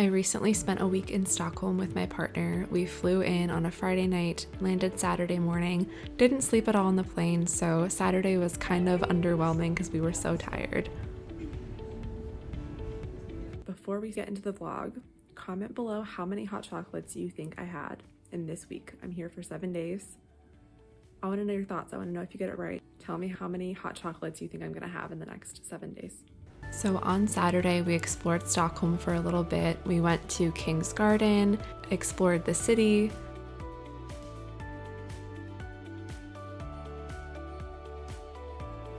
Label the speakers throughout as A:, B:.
A: I recently spent a week in Stockholm with my partner. We flew in on a Friday night, landed Saturday morning, didn't sleep at all on the plane, so Saturday was kind of underwhelming because we were so tired. Before we get into the vlog, comment below how many hot chocolates you think I had in this week. I'm here for 7 days. I want to know your thoughts. I want to know if you get it right. Tell me how many hot chocolates you think I'm going to have in the next 7 days. So on Saturday, we explored Stockholm for a little bit. We went to King's Garden, explored the city,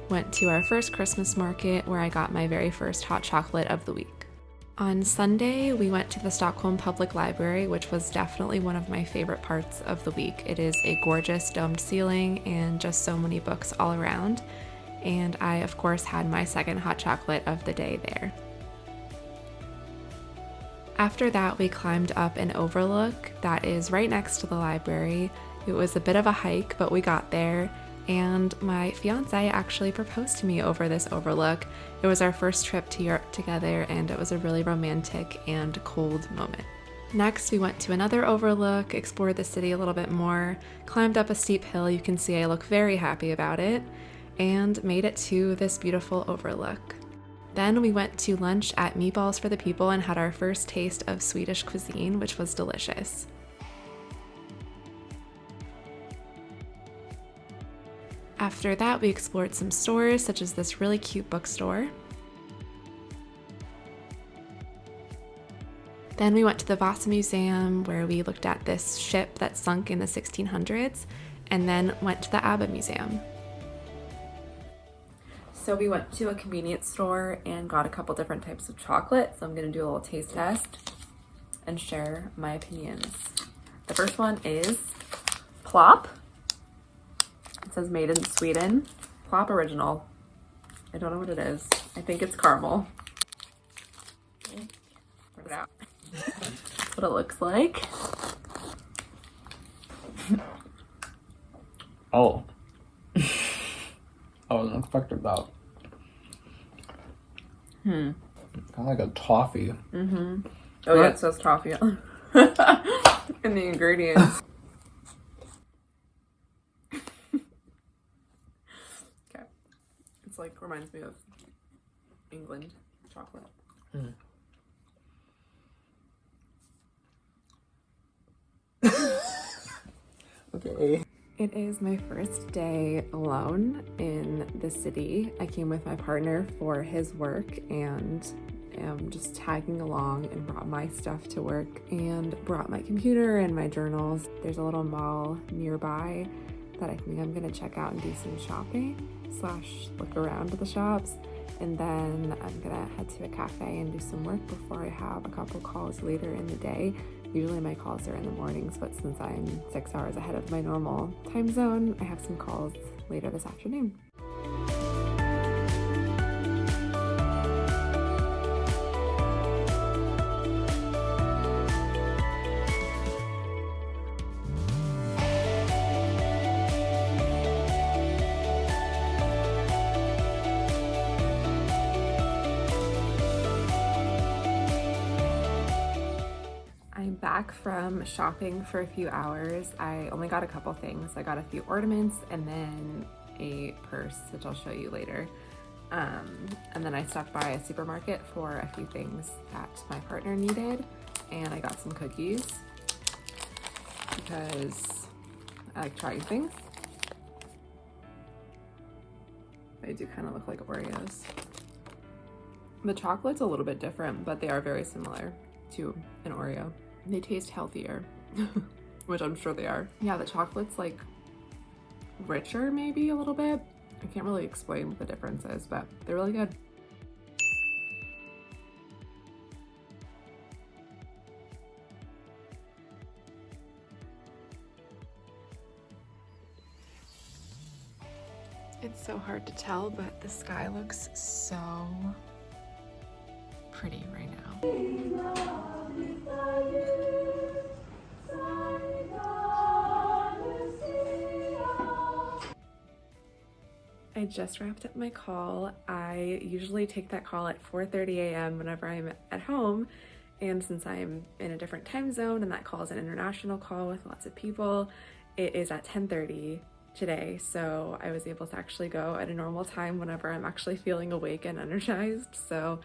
A: went to our first Christmas market where I got my very first hot chocolate of the week. On Sunday, we went to the Stockholm Public Library, which was definitely one of my favorite parts of the week. It is a gorgeous domed ceiling and just so many books all around. And I, of course, had my second hot chocolate of the day there. After that, we climbed up an overlook that is right next to the library. It was a bit of a hike, but we got there, and my fiance actually proposed to me over this overlook. It was our first trip to Europe together, and it was a really romantic and cold moment. Next, we went to another overlook, explored the city a little bit more, climbed up a steep hill. You can see I look very happy about it, and made it to this beautiful overlook. Then we went to lunch at Meatballs for the People and had our first taste of Swedish cuisine, which was delicious. After that, we explored some stores, such as this really cute bookstore. Then we went to the Vasa Museum, where we looked at this ship that sunk in the 1600s, and then went to the Abba Museum. So we went to a convenience store and got a couple different types of chocolate. So I'm gonna do a little taste test and share my opinions. The first one is Plop. It says made in Sweden. Plop Original. I don't know what it is. I think it's caramel. Check it out. That's what it looks like.
B: Oh. I wasn't expecting that. Kind of like a toffee.
A: Oh yeah, it says toffee in the ingredients. Okay. It's like, reminds me of England chocolate.
B: Okay.
A: It is my first day alone in the city. I came with my partner for his work and am just tagging along and brought my stuff to work and brought my computer and my journals. There's a little mall nearby that I think I'm gonna check out and do some shopping / look around the shops. And then I'm gonna head to a cafe and do some work before I have a couple calls later in the day. Usually my calls are in the mornings, but since I'm 6 hours ahead of my normal time zone, I have some calls later this afternoon. I'm back from shopping for a few hours. I only got a couple things. I got a few ornaments and then a purse, which I'll show you later. And then I stopped by a supermarket for a few things that my partner needed, and I got some cookies because I like trying things. They do kind of look like Oreos. The chocolate's a little bit different, but they are very similar to an Oreo. They taste healthier, which I'm sure they are. Yeah, the chocolate's like richer maybe a little bit. I can't really explain what the difference is, but they're really good. It's so hard to tell, but the sky looks so pretty right now. I just wrapped up my call. I usually take that call at 4:30 a.m. whenever I'm at home, And since I'm in a different time zone and that call is an international call with lots of people, it is at 10:30 today. So I was able to actually go at a normal time whenever I'm actually feeling awake and energized. So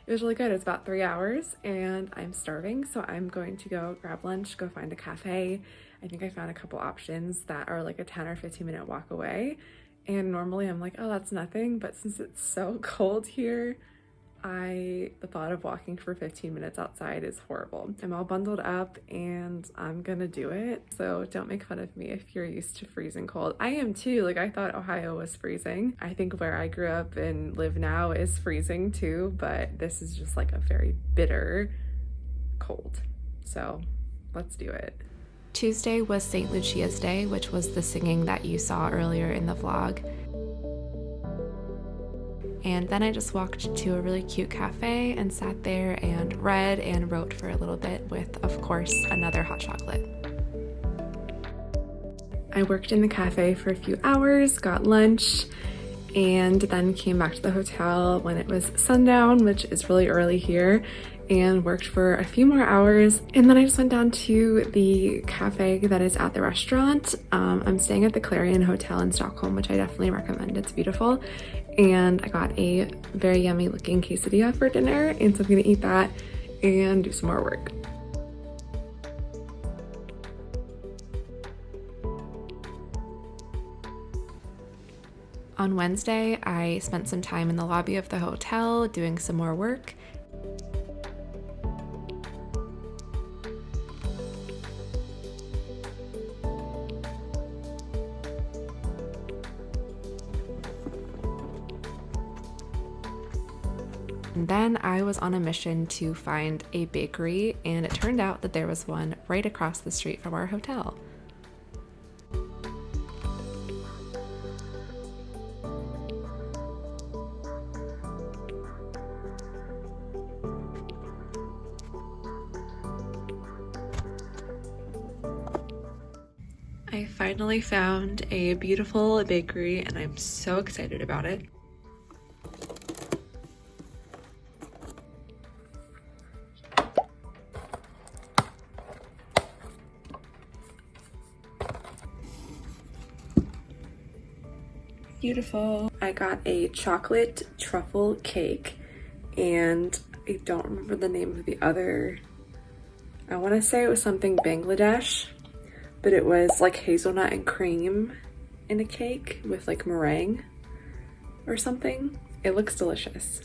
A: it was really good. It's about 3 hours and I'm starving. So I'm going to go grab lunch, go find a cafe. I think I found a couple options that are like a 10 or 15 minute walk away. And normally I'm like, oh, that's nothing. But since it's so cold here, the thought of walking for 15 minutes outside is horrible. I'm all bundled up and I'm gonna do it. So don't make fun of me if you're used to freezing cold. I am too. Like, I thought Ohio was freezing. I think where I grew up and live now is freezing too, but this is just like a very bitter cold. So let's do it. Tuesday was St. Lucia's Day, which was the singing that you saw earlier in the vlog. And then I just walked to a really cute cafe and sat there and read and wrote for a little bit with, of course, another hot chocolate. I worked in the cafe for a few hours, got lunch, and then came back to the hotel when it was sundown, which is really early here, and worked for a few more hours. And then I just went down to the cafe that is at the restaurant. I'm staying at the Clarion Hotel in Stockholm, which I definitely recommend. It's beautiful. And I got a very yummy looking quesadilla for dinner, and so I'm gonna eat that and do some more work. On Wednesday, I spent some time in the lobby of the hotel doing some more work. And then I was on a mission to find a bakery, and it turned out that there was one right across the street from our hotel. I finally found a beautiful bakery and I'm so excited about it. Beautiful. I got a chocolate truffle cake and I don't remember the name of the other. I want to say it was something Bangladesh, but it was like hazelnut and cream in a cake with like meringue or something. It looks delicious.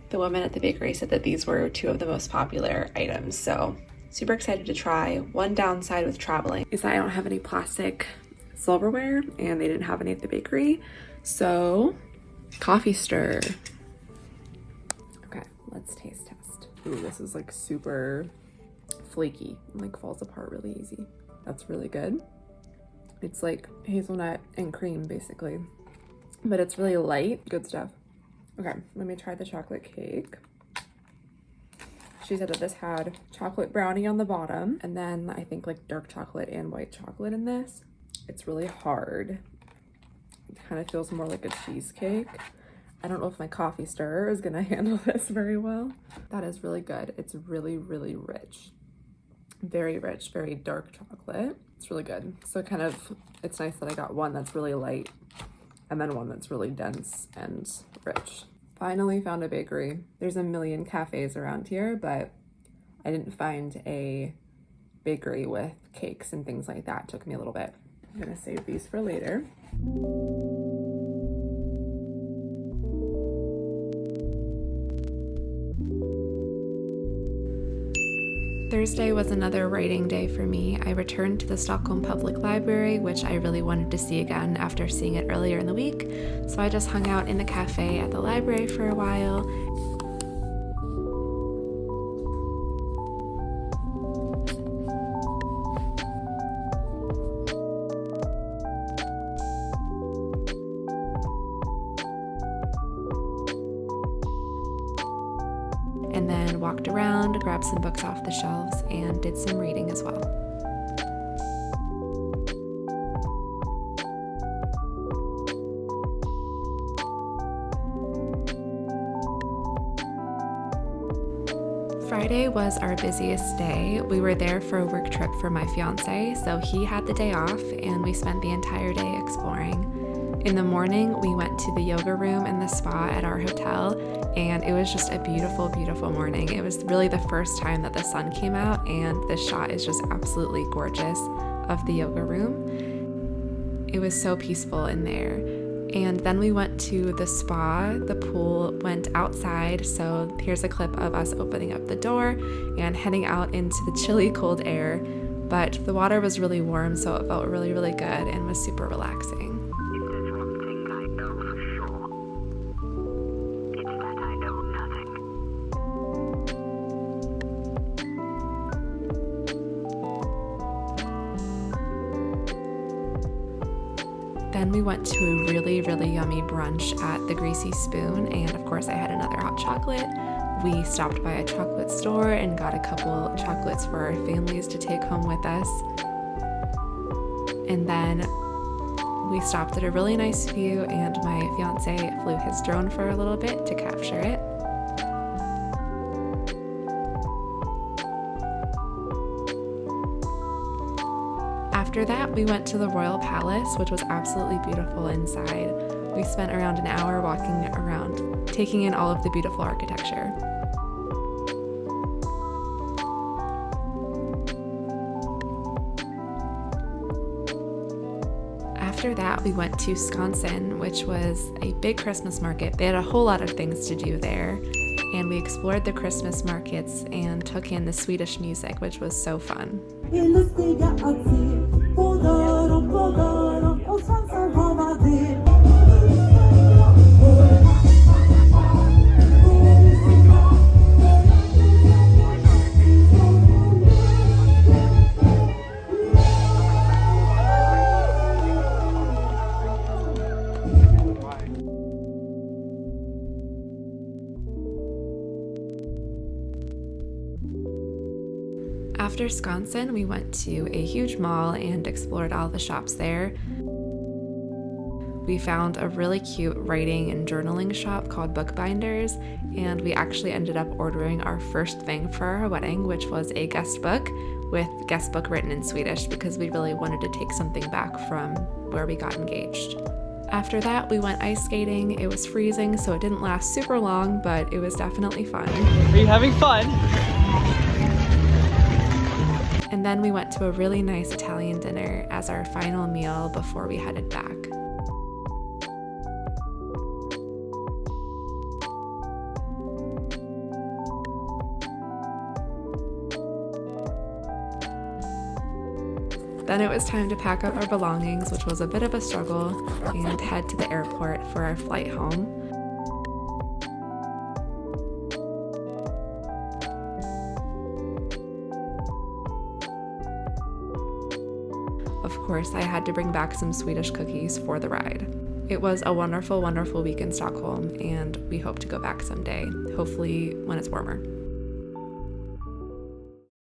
A: The woman at the bakery said that these were two of the most popular items, so super excited to try. One downside with traveling is that I don't have any plastic silverware and they didn't have any at the bakery. So, coffee stir. Okay, let's taste test. Ooh, this is like super flaky and like falls apart really easy. That's really good. It's like hazelnut and cream basically, but it's really light. Good stuff. Okay, let me try the chocolate cake. She said that this had chocolate brownie on the bottom and then I think like dark chocolate and white chocolate in this. It's really hard. It kind of feels more like a cheesecake. I don't know if my coffee stirrer is gonna handle this very well. That is really good. It's really, really rich. Very rich, very dark chocolate. It's really good. So kind of, it's nice that I got one that's really light and then one that's really dense and rich. Finally found a bakery. There's a million cafes around here, but I didn't find a bakery with cakes and things like that. It took me a little bit. I'm gonna save these for later. Thursday was another writing day for me. I returned to the Stockholm Public Library, which I really wanted to see again after seeing it earlier in the week. So I just hung out in the cafe at the library for a while. And then walked around, grabbed some books off the shelves, and did some reading as well. Friday was our busiest day. We were there for a work trip for my fiance, so he had the day off and we spent the entire day exploring. In the morning, we went to the yoga room and the spa at our hotel, and it was just a beautiful, beautiful morning. It was really the first time that the sun came out, and the shot is just absolutely gorgeous of the yoga room. It was so peaceful in there. And then we went to the spa. The pool went outside, so here's a clip of us opening up the door and heading out into the chilly cold air. But the water was really warm, so it felt really, really good and was super relaxing.
C: If there's one thing I know for sure, it's that I know nothing.
A: Then we went to a really, really yummy brunch at the Greasy Spoon, and of course I had another hot chocolate. We stopped by a chocolate store and got a couple chocolates for our families to take home with us. And then we stopped at a really nice view, and my fiance flew his drone for a little bit to capture it. After that, we went to the Royal Palace, which was absolutely beautiful inside. We spent around an hour walking around, taking in all of the beautiful architecture. After that, we went to Skansen, which was a big Christmas market. They had a whole lot of things to do there, and we explored the Christmas markets and took in the Swedish music, which was so fun. After Skansen, we went to a huge mall and explored all the shops there. We found a really cute writing and journaling shop called Bookbinders, and we actually ended up ordering our first thing for our wedding, which was a guest book with guest book written in Swedish, because we really wanted to take something back from where we got engaged. After that, we went ice skating. It was freezing, so it didn't last super long, but it was definitely fun.
B: Are you having fun?
A: And then we went to a really nice Italian dinner as our final meal before we headed back. Then it was time to pack up our belongings, which was a bit of a struggle, and head to the airport for our flight home. Of course, I had to bring back some Swedish cookies for the ride. It was a wonderful, wonderful week in Stockholm, and we hope to go back someday, hopefully when it's warmer.